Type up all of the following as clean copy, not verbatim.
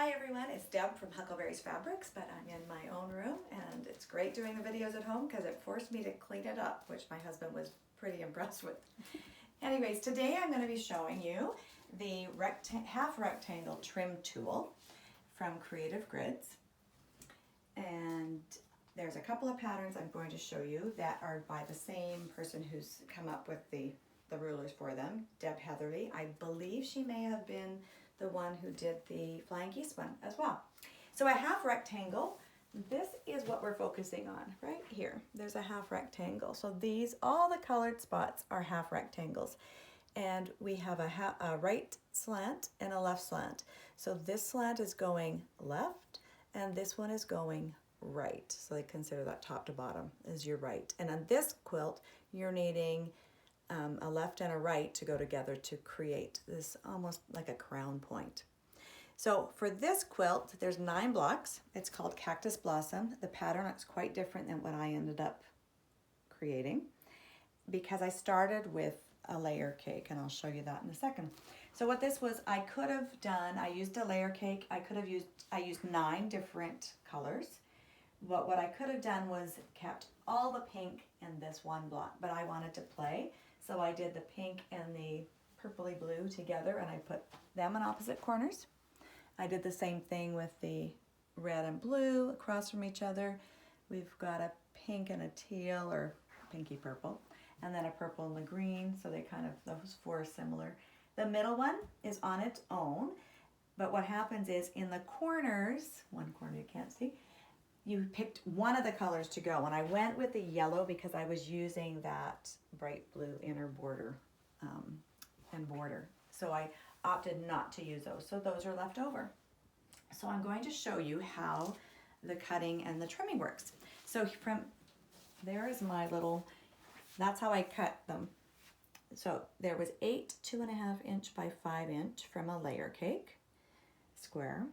Hi everyone, it's Deb from Huckleberry's Fabrics, but I'm in my own room and it's great doing the videos at home because it forced me to clean it up, which my husband was pretty impressed with. Anyways, today I'm going to be showing you the half rectangle trim tool from Creative Grids. And there's a couple of patterns I'm going to show you that are by the same person who's come up with the rulers for them, Deb Heatherly. I believe she may have been the one who did the flying geese one as well. So a half rectangle, this is what we're focusing on right here. There's a half rectangle. So these, all the colored spots are half rectangles. And we have a right slant and a left slant. So this slant is going left and this one is going right. So they consider that top to bottom is your right. And on this quilt, you're needing a left and a right to go together to create this almost like a crown point. So for this quilt, there's 9 blocks. It's called Cactus Blossom. The pattern is quite different than what I ended up creating because I started with a layer cake, and I'll show you that in a second. So what this was, I could have done, I used a layer cake. I used 9 different colors. But what I could have done was kept all the pink in this one block, but I wanted to play. So I did the pink and the purpley blue together and I put them in opposite corners. I did the same thing with the red and blue across from each other. We've got a pink and a teal or pinky purple, and then a purple and a green. So they kind of, those 4 are similar. The middle one is on its own, but what happens is in the corners, one corner you can't see, you picked one of the colors to go, and I went with the yellow because I was using that bright blue inner border and border. So I opted not to use those. So those are left over. So I'm going to show you how the cutting and the trimming works. So from there is my little, that's how I cut them. So there was 8 2.5 inch by 5 inch from a layer cake square,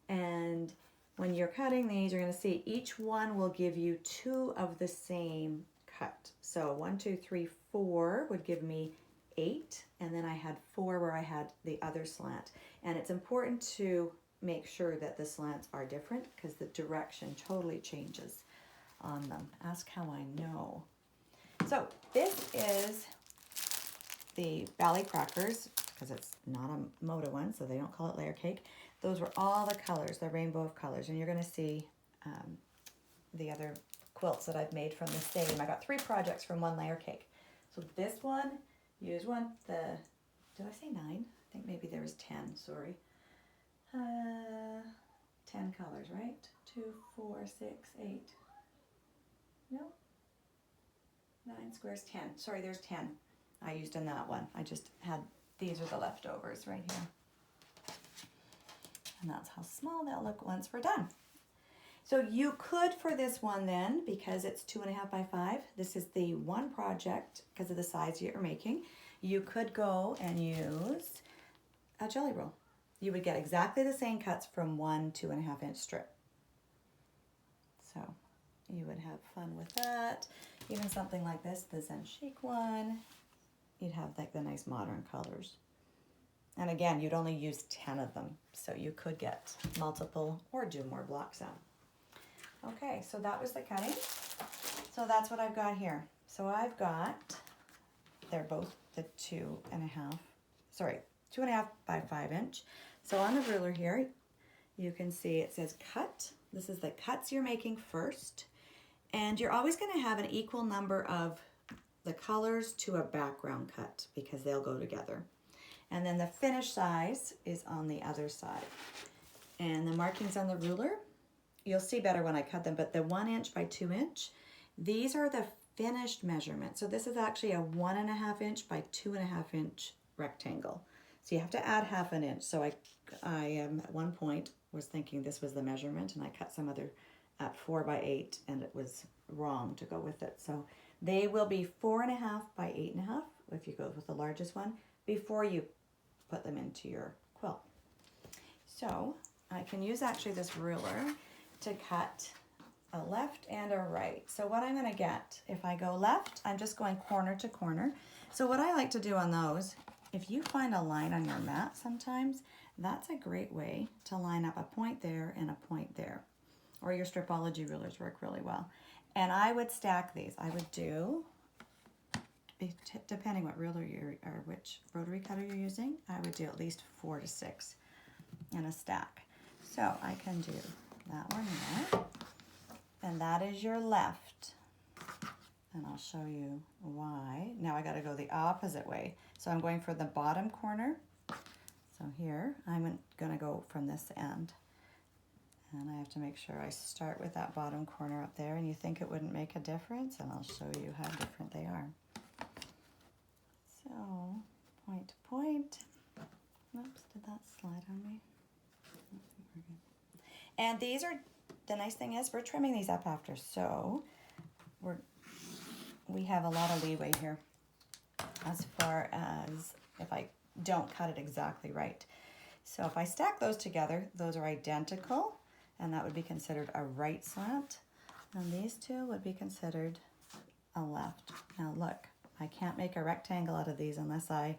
and when you're cutting these, you're going to see each one will give you 2 of the same cut. So 1, 2, 3, 4 would give me 8, and then I had 4 where I had the other slant. And it's important to make sure that the slants are different because the direction totally changes on them. Ask how I know. So this is the Ballet Crackers, because it's not a Moda one, so they don't call it layer cake. Those were all the colors, the rainbow of colors, and you're going to see the other quilts that I've made from the same. I got 3 projects from one layer cake. So this one, use one, did I say 9? I think maybe there was 10, sorry. 10 colors, right? 2, 4, 6, 8. No? 9 squares, 10. Sorry, there's 10 I used in that one. I just had, these are the leftovers right here. And that's how small they'll look once we're done. So you could, for this one then, because it's 2.5 by 5, this is the one project because of the size you're making, you could go and use a jelly roll. You would get exactly the same cuts from one 2.5 inch strip. So you would have fun with that. Even something like this, the Zen Chic one, you'd have like the nice modern colors. And again, you'd only use 10 of them, so you could get multiple or do more blocks out. Okay, so that was the cutting. So that's what I've got here. So I've got, they're both the 2.5 by 5 inch. So on the ruler here, you can see it says cut. This is the cuts you're making first. And you're always going to have an equal number of the colors to a background cut because they'll go together. And then the finished size is on the other side. And the markings on the ruler, you'll see better when I cut them, but the 1 inch by 2 inch, these are the finished measurement. So this is actually a 1.5 inch by 2.5 inch rectangle. So you have to add 1/2 inch. So I at one point was thinking this was the measurement, and I cut some other at 4 by 8, and it was wrong to go with it. So they will be 4.5 by 8.5 if you go with the largest one before you put them into your quilt. So I can use actually this ruler to cut a left and a right. So what I'm going to get, if I go left, I'm just going corner to corner. So what I like to do on those if you find a line on your mat sometimes, that's a great way to line up a point there and a point there. Or your stripology rulers work really well. And I would stack these. I would do, depending what ruler or which rotary cutter you're using, I would do at least 4 to 6 in a stack. So I can do that one there. And that is your left. And I'll show you why. Now I got to go the opposite way. So I'm going for the bottom corner. So here, I'm going to go from this end. And I have to make sure I start with that bottom corner up there. And you think it wouldn't make a difference? And I'll show you how different they are. So, point to point. Oops, did that slide on me? And these are, the nice thing is we're trimming these up after. So, we have a lot of leeway here as far as if I don't cut it exactly right. So if I stack those together, those are identical, and that would be considered a right slant. And these two would be considered a left. Now look, I can't make a rectangle out of these unless I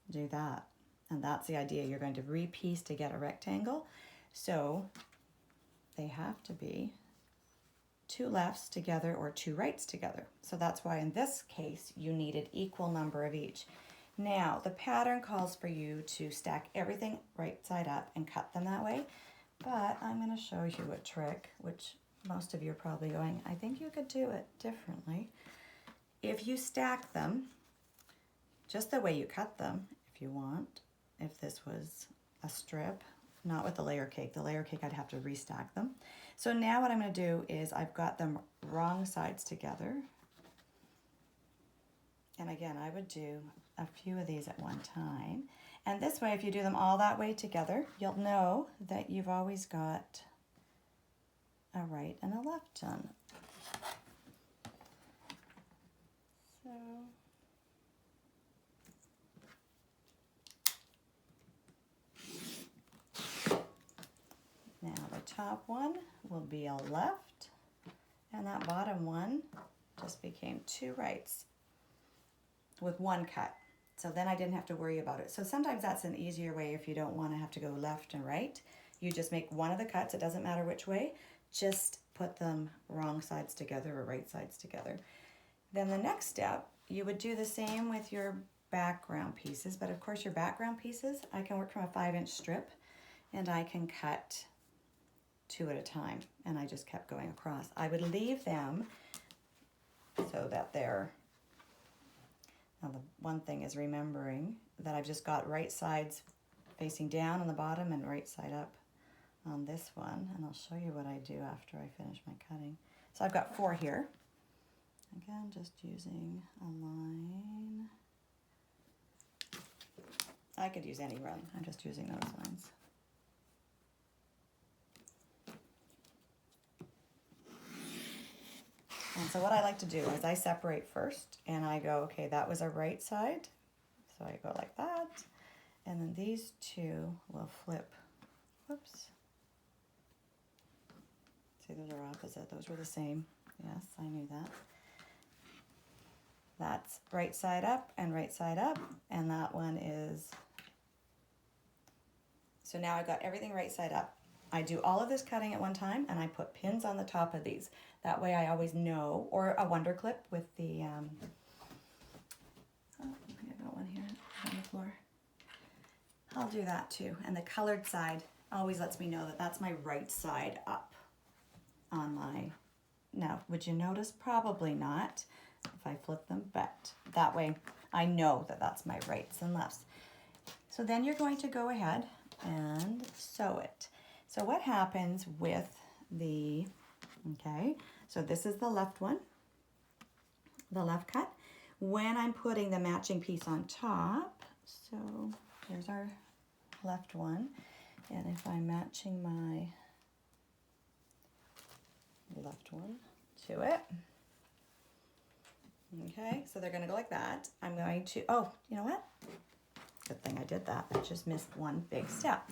do that. And that's the idea. You're going to repiece to get a rectangle. So they have to be 2 lefts together or 2 rights together. So that's why in this case, you needed equal number of each. Now, the pattern calls for you to stack everything right side up and cut them that way. But I'm going to show you a trick, which most of you are probably going, I think you could do it differently. If you stack them, just the way you cut them, if you want, if this was a strip, not with the layer cake. The layer cake, I'd have to restack them. So now what I'm going to do is I've got them wrong sides together. And again, I would do a few of these at one time. And this way, if you do them all that way together, you'll know that you've always got a right and a left done. So now the top one will be a left, and that bottom one just became 2 rights with 1 cut. So then I didn't have to worry about it. So sometimes that's an easier way if you don't want to have to go left and right. You just make one of the cuts, it doesn't matter which way, just put them wrong sides together or right sides together. Then the next step, you would do the same with your background pieces, but of course your background pieces, I can work from a 5-inch strip and I can cut 2 at a time, and I just kept going across. I would leave them so that they're, now the one thing is remembering that I've just got right sides facing down on the bottom and right side up on this one, and I'll show you what I do after I finish my cutting. So I've got 4 here. Again, just using a line. I could use any run, I'm just using those lines. And so what I like to do is I separate first and I go, okay, that was a right side. So I go like that. And then these 2 will flip. Whoops. See, those are opposite. Those were the same. Yes, I knew that. That's right side up and right side up. And that one is, so now I've got everything right side up. I do all of this cutting at one time and I put pins on the top of these. That way I always know, or a wonder clip with the, oh, I got one here on the floor. I'll do that too. And the colored side always lets me know that that's my right side up on my, now would you notice? Probably not if I flip them, but that way I know that that's my rights and lefts. So then you're going to go ahead and sew it. So what happens with the, okay, so this is the left one, the left cut. When I'm putting the matching piece on top, so here's our left one, and if I'm matching my left one to it, okay, so they're gonna go like that. I'm going to, oh, you know what? Good thing I did that. I just missed one big step.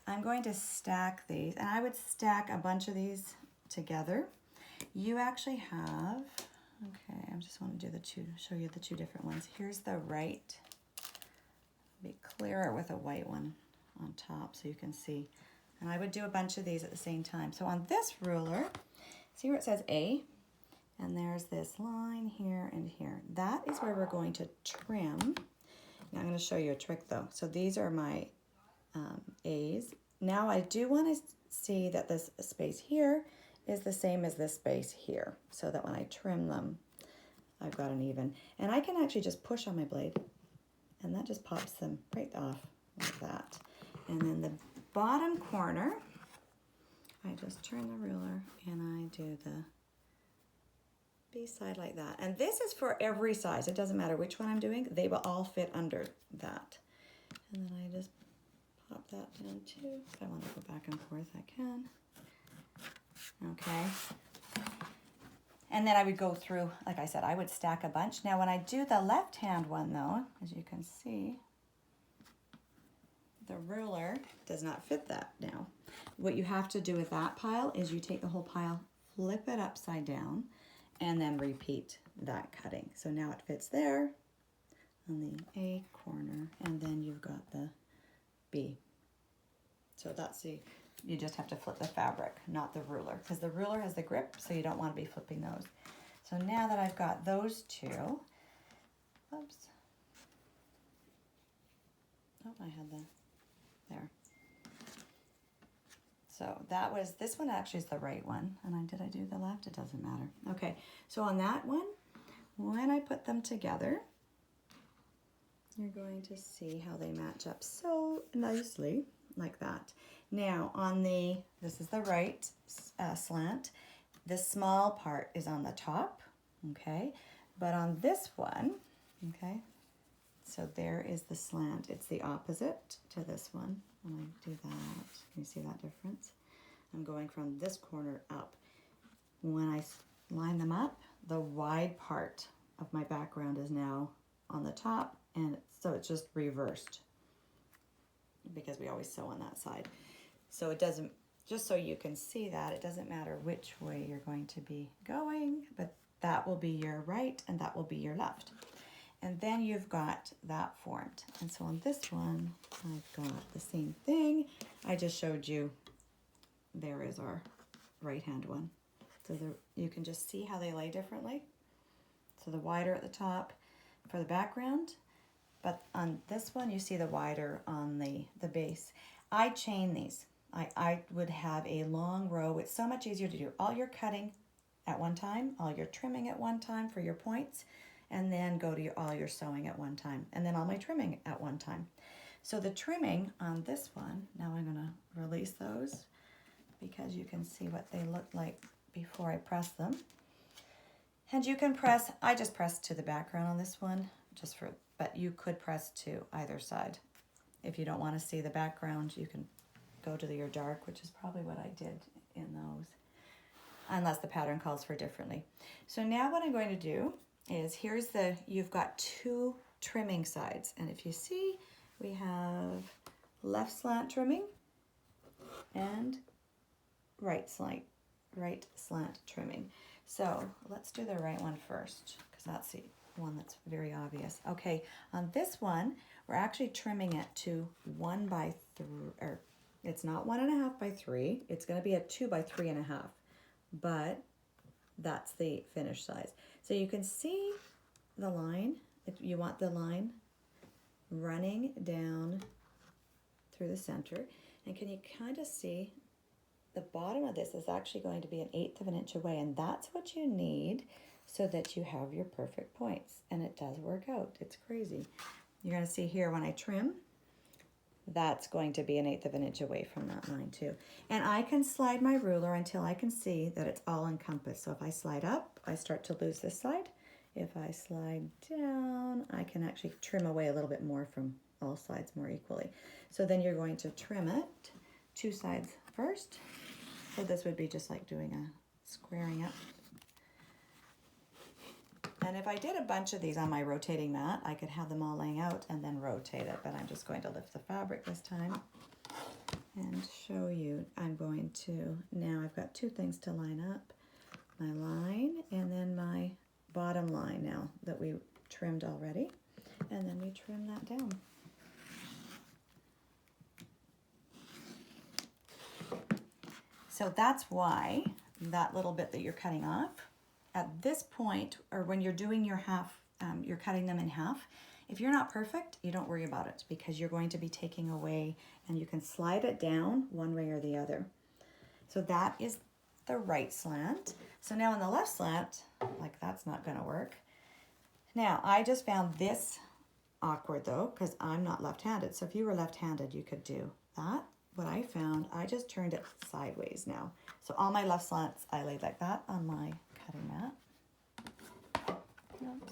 I'm going to stack these, and I would stack a bunch of these together. You actually have, okay, I just want to do the 2, show you the 2 different ones. Here's the right be clearer with a white one on top so you can see. And I would do a bunch of these at the same time. So on this ruler, see where it says A? And there's this line here and here. That is where we're going to trim. Now I'm going to show you a trick though. So these are my A's. Now I do want to see that this space here is the same as this space here, so that when I trim them, I've got an even. And I can actually just push on my blade, and that just pops them right off like that. And then the bottom corner, I just turn the ruler and I do the B side like that. And this is for every size. It doesn't matter which one I'm doing. They will all fit under that. And then I just pop that down too. If I want to go back and forth, I can. Okay. And then I would go through, like I said, I would stack a bunch. Now when I do the left hand one though, as you can see, the ruler does not fit that now. What you have to do with that pile is you take the whole pile, flip it upside down, and then repeat that cutting. So now it fits there on the A corner, and then you've got the B. So that's the, you just have to flip the fabric, not the ruler, because the ruler has the grip, so you don't want to be flipping those. So now that I've got those two, oops. Oh, I had the, there. So that was, this one actually is the right one. And did I do the left? It doesn't matter. Okay, so on that one, when I put them together, you're going to see how they match up so nicely, like that. Now on the, this is the right slant. This small part is on the top, okay? But on this one, okay, so there is the slant. It's the opposite to this one. When I do that, can you see that difference? I'm going from this corner up. When I line them up, the wide part of my background is now on the top, and so it's just reversed because we always sew on that side. So it doesn't, just so you can see that, it doesn't matter which way you're going to be going, but that will be your right and that will be your left. And then you've got that formed. And so on this one, I've got the same thing. I just showed you, there is our right hand one. So you can just see how they lay differently. So the wider at the top for the background, but on this one, you see the wider on the base. I chain these. I would have a long row. It's so much easier to do all your cutting at one time, all your trimming at one time for your points, and then go to all your sewing at one time, and then all my trimming at one time. So the trimming on this one, now I'm gonna release those because you can see what they look like before I press them. And you can press, I just press to the background on this one, just for, but you could press to either side. If you don't wanna see the background, you can go to your dark, which is probably what I did in those, unless the pattern calls for differently. So now what I'm going to do is, here's the, you've got two trimming sides. And if you see, we have left slant trimming and right slant trimming. So let's do the right one first, because that's the one that's very obvious. Okay, on this one, we're actually trimming it to 1 by 3, or it's not 1.5 by 3. It's going to be a 2 by 3.5, but that's the finished size. So you can see the line. If you want the line running down through the center, and can you kind of see the bottom of this is actually going to be 1/8 of an inch away, and that's what you need so that you have your perfect points. And it does work out. It's crazy. You're going to see here when I trim, that's going to be 1/8 of an inch away from that line too. And I can slide my ruler until I can see that it's all encompassed. So if I slide up, I start to lose this side. If I slide down, I can actually trim away a little bit more from all sides more equally. So then you're going to trim it 2 sides first. So this would be just like doing a squaring up. And if I did a bunch of these on my rotating mat, I could have them all laying out and then rotate it, but I'm just going to lift the fabric this time and show you. I'm going to, now I've got 2 things to line up, my line and then my bottom line now that we trimmed already, and then we trim that down. So that's why that little bit that you're cutting off, at this point, or when you're doing your half, you're cutting them in half. If you're not perfect, you don't worry about it because you're going to be taking away, and you can slide it down one way or the other. So that is the right slant. So now on the left slant, like that's not going to work. Now I just found this awkward though, because I'm not left-handed. So if you were left-handed, you could do that. What I found, I just turned it sideways now. So all my left slants, I laid like that on my cutting mat. Oops.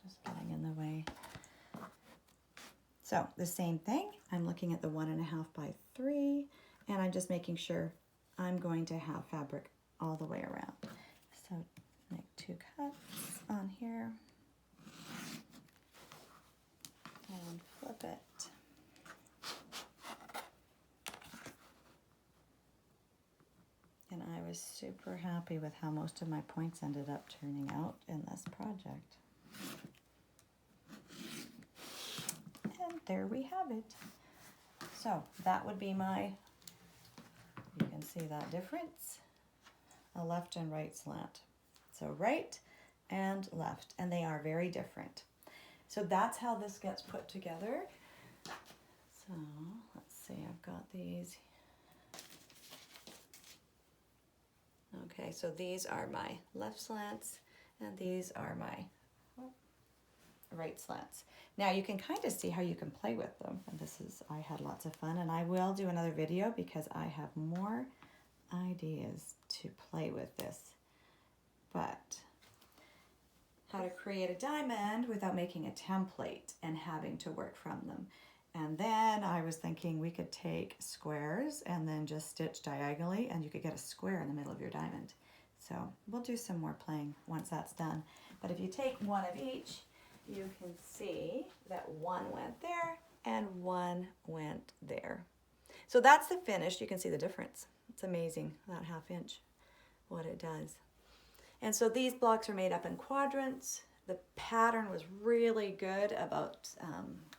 Just getting in the way. So the same thing, I'm looking at the 1.5 by 3, and I'm just making sure I'm going to have fabric all the way around. So make 2 cuts on here and flip it. And I was super happy with how most of my points ended up turning out in this project. And there we have it. So that would be my, you can see that difference, a left and right slant. So right and left, and they are very different. So that's how this gets put together. So let's see, I've got these. Okay, so these are my left slants, and these are my right slants. Now you can kind of see how you can play with them, and this is, I had lots of fun, and I will do another video because I have more ideas to play with this. But how to create a diamond without making a template and having to work from them. And then I was thinking we could take squares and then just stitch diagonally, and you could get a square in the middle of your diamond. So we'll do some more playing once that's done. But if you take one of each, you can see that one went there and one went there. So that's the finish. You can see the difference. It's amazing, that 1/2 inch, what it does. And so these blocks are made up in quadrants. The pattern was really good about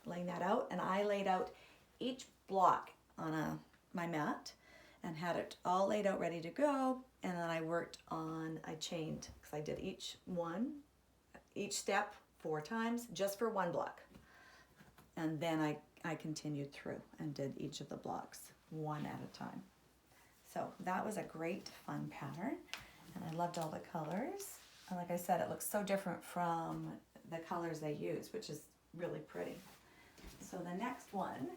laying that out, and I laid out each block on my mat and had it all laid out ready to go, and then I worked on, I chained, because I did each step 4 times just for one block, and then I continued through and did each of the blocks one at a time. So that was a great fun pattern, and I loved all the colors. And like I said, it looks so different from the colors they use, which is really pretty. So the next one,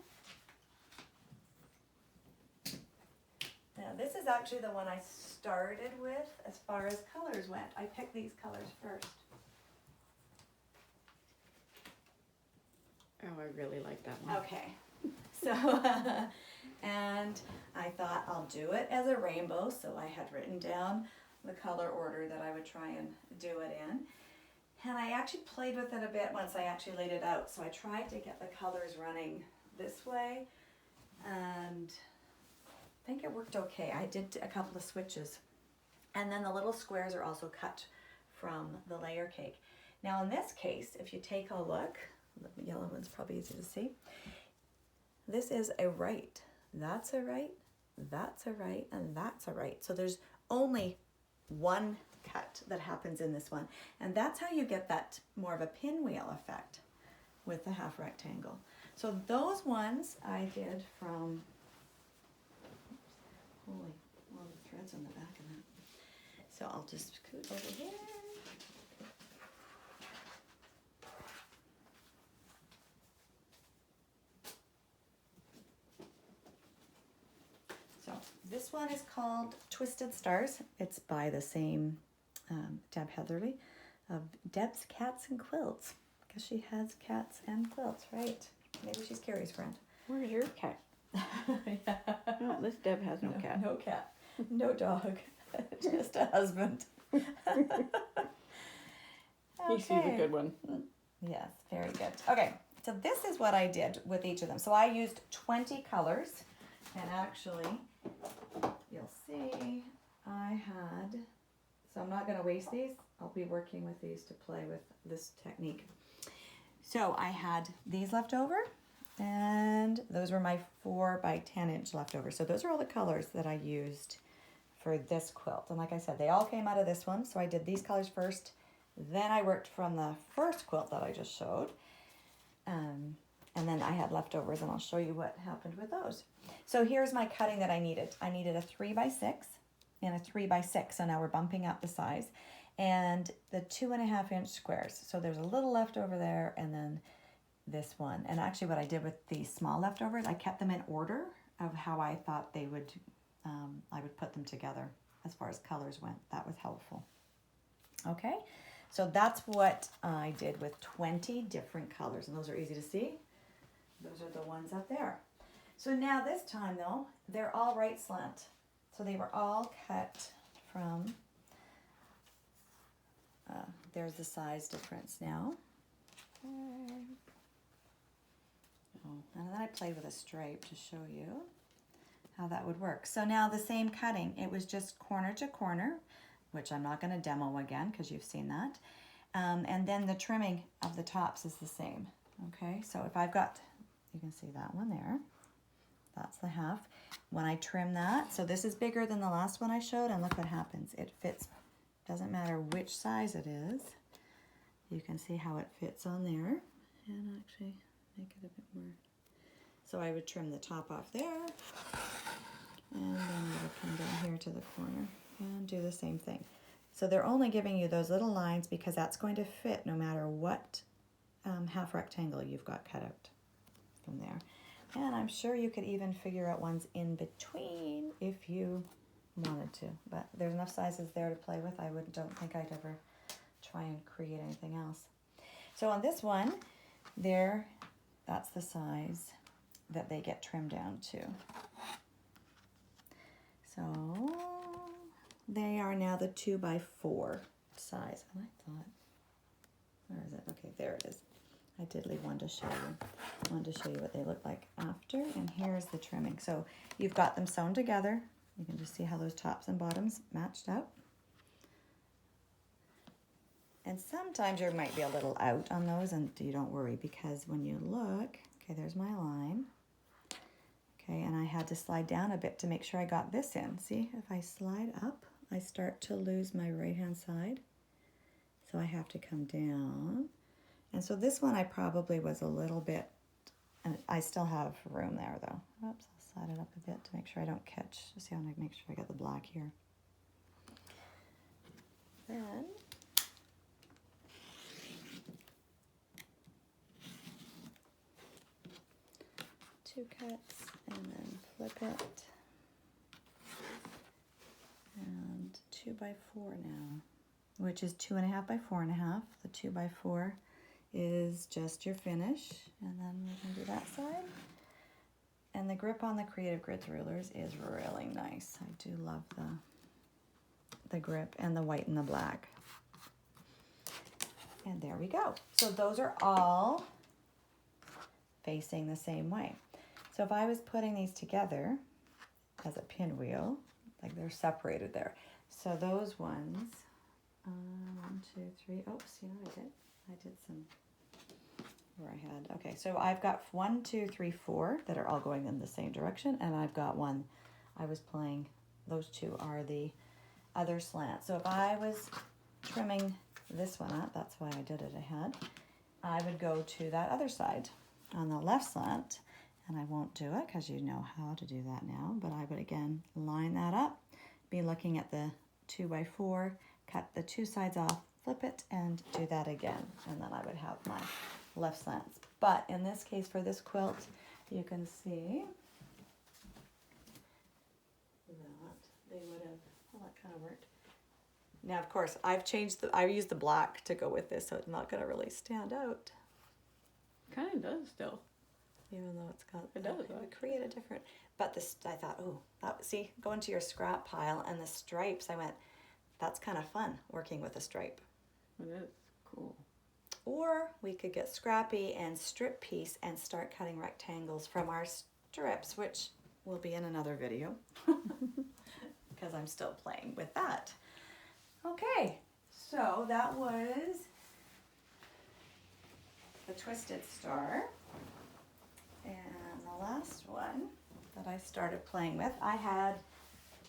now this is actually the one I started with as far as colors went. I picked these colors first. Oh, I really like that one. Okay, so, and I thought I'll do it as a rainbow, so I had written down the color order that I would try and do it in. And I actually played with it a bit once I actually laid it out. So I tried to get the colors running this way, and I think it worked okay. I did a couple of switches. And then the little squares are also cut from the layer cake. Now in this case, if you take a look, the yellow one's probably easy to see. This is a right. That's a right, that's a right, and that's a right. So there's only one cut that happens in this one, and that's how you get that more of a pinwheel effect with the 1/2 rectangle. So those ones I did from, holy, all the threads on the back of that. So I'll just scoot over here. So this one is called Twisted Stars. It's by the same Deb Heatherly of Deb's Cats and Quilts, because she has cats and quilts, right? Maybe she's Carrie's friend. Where's your cat? Yeah. No, this Deb has no cat. No cat. No dog. Just a husband. He sees a good one. Yes, very good. Okay, so this is what I did with each of them. So I used 20 colors, and actually, you'll see I had, so I'm not going to waste these. I'll be working with these to play with this technique. So I had these left over, and those were my 4 by 10 inch leftovers. So those are all the colors that I used for this quilt. And like I said, they all came out of this one. So I did these colors first. Then I worked from the first quilt that I just showed. And then I had leftovers, and I'll show you what happened with those. So here's my cutting that I needed. I needed a 3 by 6 and a 3 by 6. So now we're bumping up the size. And the 2.5 inch squares. So there's a little left over there, and then this one. And actually what I did with the small leftovers, I kept them in order of how I thought they would, I would put them together as far as colors went. That was helpful. Okay, so that's what I did with 20 different colors, and those are easy to see. Those are the ones up there. So now this time though, they're all right slant. So they were all cut from, there's the size difference now. Okay. And then I played with a stripe to show you how that would work. So now the same cutting, it was just corner to corner, which I'm not going to demo again because you've seen that. And then the trimming of the tops is the same. Okay, so if I've got, you can see that one there. That's the half. When I trim that, so this is bigger than the last one I showed, and look what happens. It fits, doesn't matter which size it is. You can see how it fits on there. And actually make it a bit more. So I would trim the top off there, and then I would come down here to the corner and do the same thing. So they're only giving you those little lines because that's going to fit no matter what half rectangle you've got cut out from there. And I'm sure you could even figure out ones in between if you wanted to, but there's enough sizes there to play with. I don't think I'd ever try and create anything else. So on this one, there, that's the size that they get trimmed down to. So they are now the 2 by 4 size. And I thought, where is it? Okay, there it is. I did leave one to show you. I wanted to show you what they look like after. And here's the trimming. So you've got them sewn together. You can just see how those tops and bottoms matched up. And sometimes there might be a little out on those, and you don't worry, because when you look, okay, there's my line. Okay, and I had to slide down a bit to make sure I got this in. See, if I slide up, I start to lose my right-hand side. So I have to come down. And so this one I probably was a little bit, and I still have room there though. Oops, I'll slide it up a bit to make sure I don't catch. Just see how I make sure I got the black here. Then two cuts and then flip it. And 2 by 4 now, which is 2.5 by 4.5. The 2 by 4 is just your finish, and then we can do that side. And the grip on the Creative Grids rulers is really nice. I do love the grip and the white and the black. And there we go. So those are all facing the same way. So if I was putting these together as a pinwheel, like they're separated there. So those ones, 1, 2, 3. Oh, see what I did? I did some where I had. Okay, so I've got 1, 2, 3, 4 that are all going in the same direction, and I've got one. I was playing. Those two are the other slant. So if I was trimming this one up, that's why I did it ahead. I would go to that other side on the left slant. And I won't do it because you know how to do that now. But I would again line that up, be looking at the 2 by 4, cut the 2 sides off, flip it, and do that again. And then I would have my left slants. But in this case, for this quilt, you can see that they would have, well, that kind of worked. Now, of course, I used the black to go with this, so it's not going to really stand out. Kind of does still. Even though it's got, it does would create a different, but this, I thought, oh, see, go into your scrap pile and the stripes, I went, that's kind of fun working with a stripe. It is cool. Or we could get scrappy and strip piece and start cutting rectangles from our strips, which will be in another video because I'm still playing with that. Okay, so that was the Twisted Star. And the last I started playing with. I had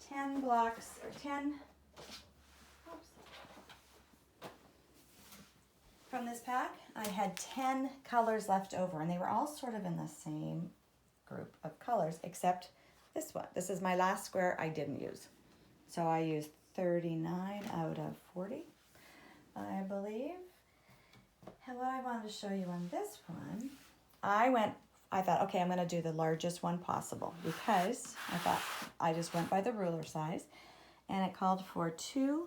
10 blocks, or 10, oops, from this pack, I had 10 colors left over, and they were all sort of in the same group of colors, except this one. This is my last square I didn't use. So I used 39 out of 40, I believe. And what I wanted to show you on this one, I thought, okay, I'm going to do the largest one possible, because I just went by the ruler size, and it called for 2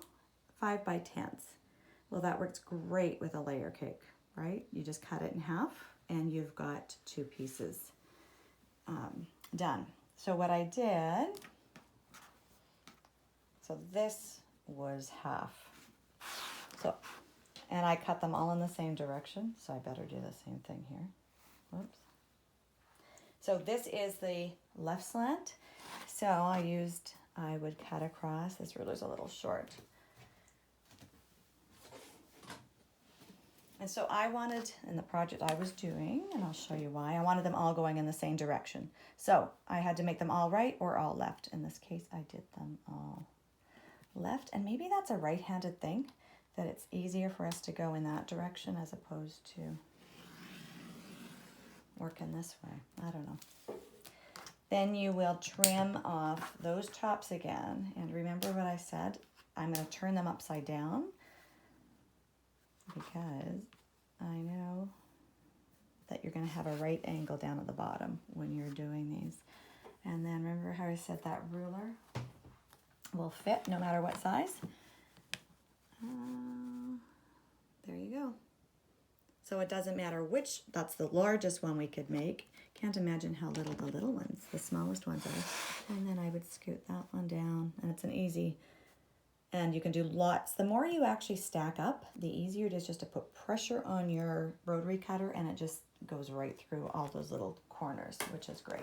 5x10s. Well, that works great with a layer cake, right? You just cut it in half, and you've got 2 pieces done. So what I did, so this was half. So, and I cut them all in the same direction, so I better do the same thing here. Whoops. So this is the left slant. So I would cut across. This ruler's a little short. And so I wanted, in the project I was doing, and I'll show you why, I wanted them all going in the same direction. So I had to make them all right or all left. In this case, I did them all left. And maybe that's a right-handed thing, that it's easier for us to go in that direction as opposed to working this way. I don't know. Then you will trim off those tops again. And remember what I said? I'm going to turn them upside down, because I know that you're going to have a right angle down at the bottom when you're doing these. And then remember how I said that ruler will fit no matter what size? There you go. So it doesn't matter which, that's the largest one we could make. Can't imagine how little the little ones, the smallest ones are. And then I would scoot that one down, and it's an easy, and you can do lots. The more you actually stack up, the easier it is just to put pressure on your rotary cutter, and it just goes right through all those little corners, which is great.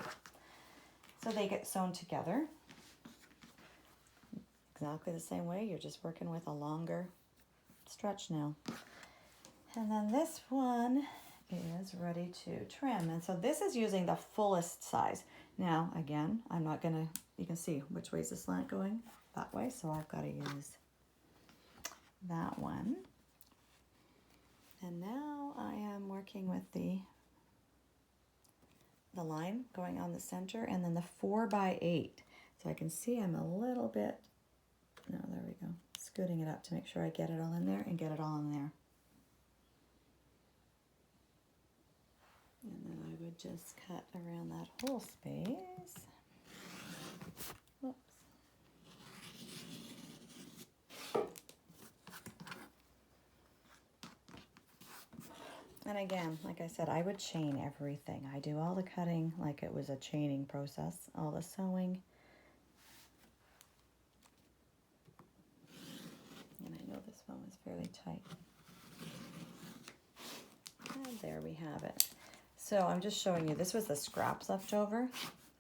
So they get sewn together exactly the same way. You're just working with a longer stretch nail. And then this one is ready to trim. And so this is using the fullest size. Now, again, I'm not gonna, you can see which way is the slant going? That way, so I've got to use that one. And now I am working with the line going on the center, and then the 4x8. So I can see I'm a little bit, no, there we go, scooting it up to make sure I get it all in there and get it all in there. And then I would just cut around that whole space. Whoops. And again, like I said, I would chain everything. I do all the cutting like it was a chaining process, all the sewing. And I know this one was fairly tight. And there we have it. So I'm just showing you, this was the scraps left over.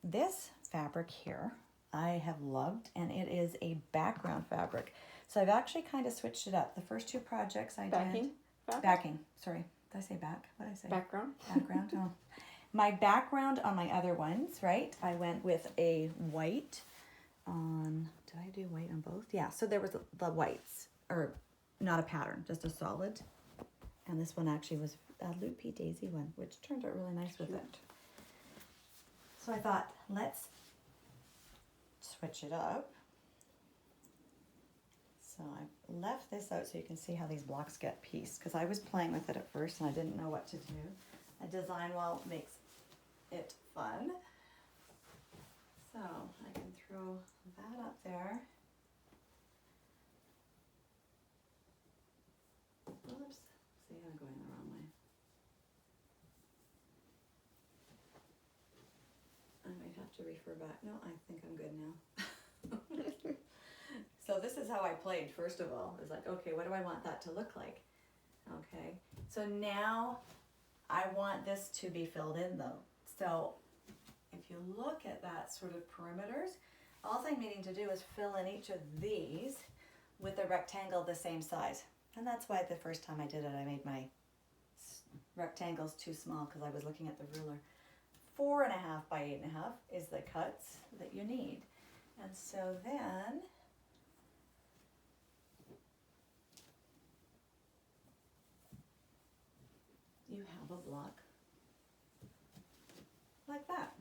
This fabric here, I have loved, and it is a background fabric. So I've actually kind of switched it up. The first 2 projects I did. Backing, sorry. Did I say back? What did I say? Background. Background, oh. My background on my other ones, right? I went with a white on, did I do white on both? Yeah, so there was the whites, or not a pattern, just a solid. And this one actually was a loopy daisy one, which turned out really nice with it. So I thought, let's switch it up. So I left this out so you can see how these blocks get pieced, because I was playing with it at first and I didn't know what to do. A design wall makes it fun. So I can throw that up there. Oops, see, I'm going the wrong way. I might have to refer back. No, I think I'm good now. So this is how I played, first of all. It was like, okay, what do I want that to look like? Okay, so now I want this to be filled in though. So if you look at that sort of perimeters, all I'm needing to do is fill in each of these with a rectangle the same size. And that's why the first time I did it, I made my rectangles too small, because I was looking at the ruler. 4.5 by 8.5 is the cuts that you need. And so then you have a block like that.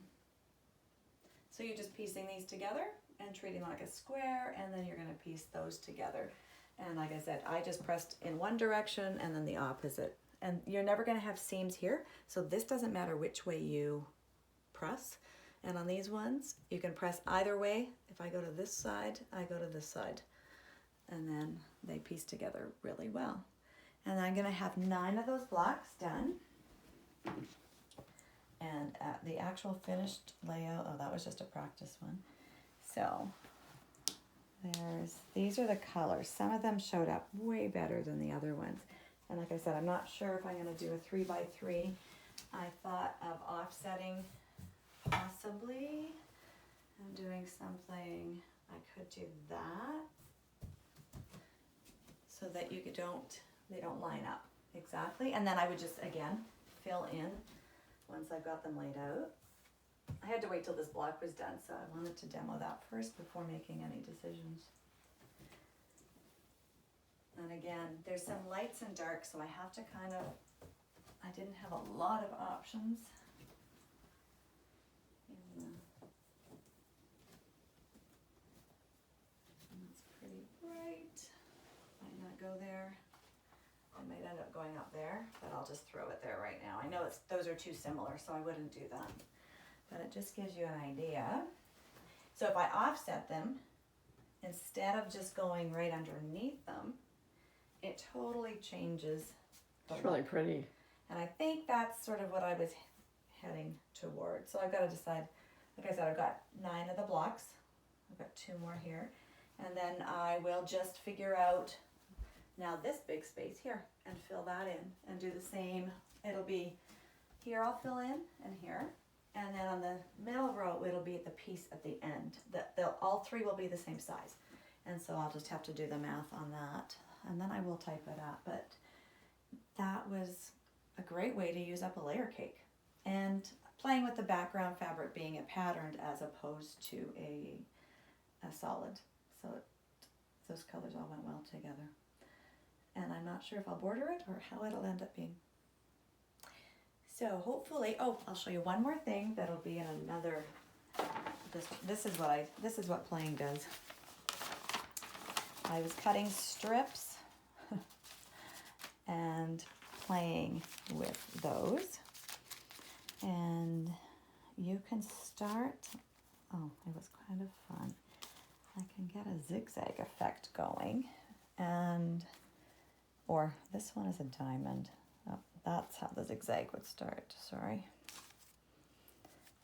So you're just piecing these together and treating like a square, and then you're going to piece those together. And like I said, I just pressed in one direction and then the opposite. And you're never going to have seams here, so this doesn't matter which way you press. And on these ones, you can press either way. If I go to this side, I go to this side. And then they piece together really well. And I'm going to have 9 of those blocks done. And the actual finished layout, oh, that was just a practice one. So these are the colors. Some of them showed up way better than the other ones. And like I said, I'm not sure if I'm going to do a 3 by 3. I thought of offsetting possibly. I'm doing something, I could do that so that they don't line up exactly. And then I would just, again, fill in once I've got them laid out. I had to wait till this block was done, so I wanted to demo that first before making any decisions. And again, there's some lights and darks, so I have to I didn't have a lot of options. And that's pretty bright. Might not go there. I might end up going up there, but I'll just throw it there right now. I know those are too similar, so I wouldn't do that. But it just gives you an idea. So if I offset them, instead of just going right underneath them, it totally changes the It's really look. pretty. And I think that's sort of what I was heading towards. So I've got to decide, like I said, I've got 9 of the blocks. I've got 2 more here. And then I will just figure out now this big space here and fill that in and do the same. It'll be here, I'll fill in, and here. And then on the middle row, it'll be at the piece at the end. All 3 will be the same size. And so I'll just have to do the math on that. And then I will type it up. But that was a great way to use up a layer cake. And playing with the background fabric being a patterned as opposed to a solid. So those colors all went well together. And I'm not sure if I'll border it or how it'll end up being. So hopefully, I'll show you one more thing that'll be in another, this is what playing does. I was cutting strips and playing with those. And you can start, it was kind of fun. I can get a zigzag effect going, or this one is a diamond. Oh, that's how the zigzag would start, sorry.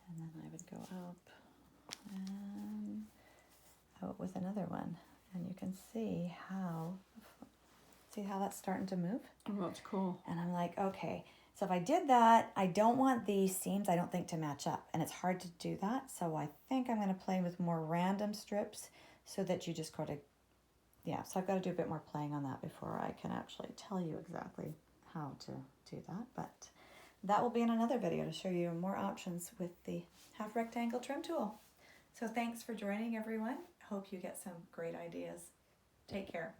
And then I would go up and out with another one. And you can see how that's starting to move? Oh, that's cool. And I'm like, okay, so if I did that, I don't want these seams, I don't think, to match up. And it's hard to do that. So I think I'm going to play with more random strips so that you just kind of, so I've got to do a bit more playing on that before I can actually tell you exactly how to do that. But that will be in another video to show you more options with the half rectangle trim tool. So thanks for joining, everyone. Hope you get some great ideas. Take care.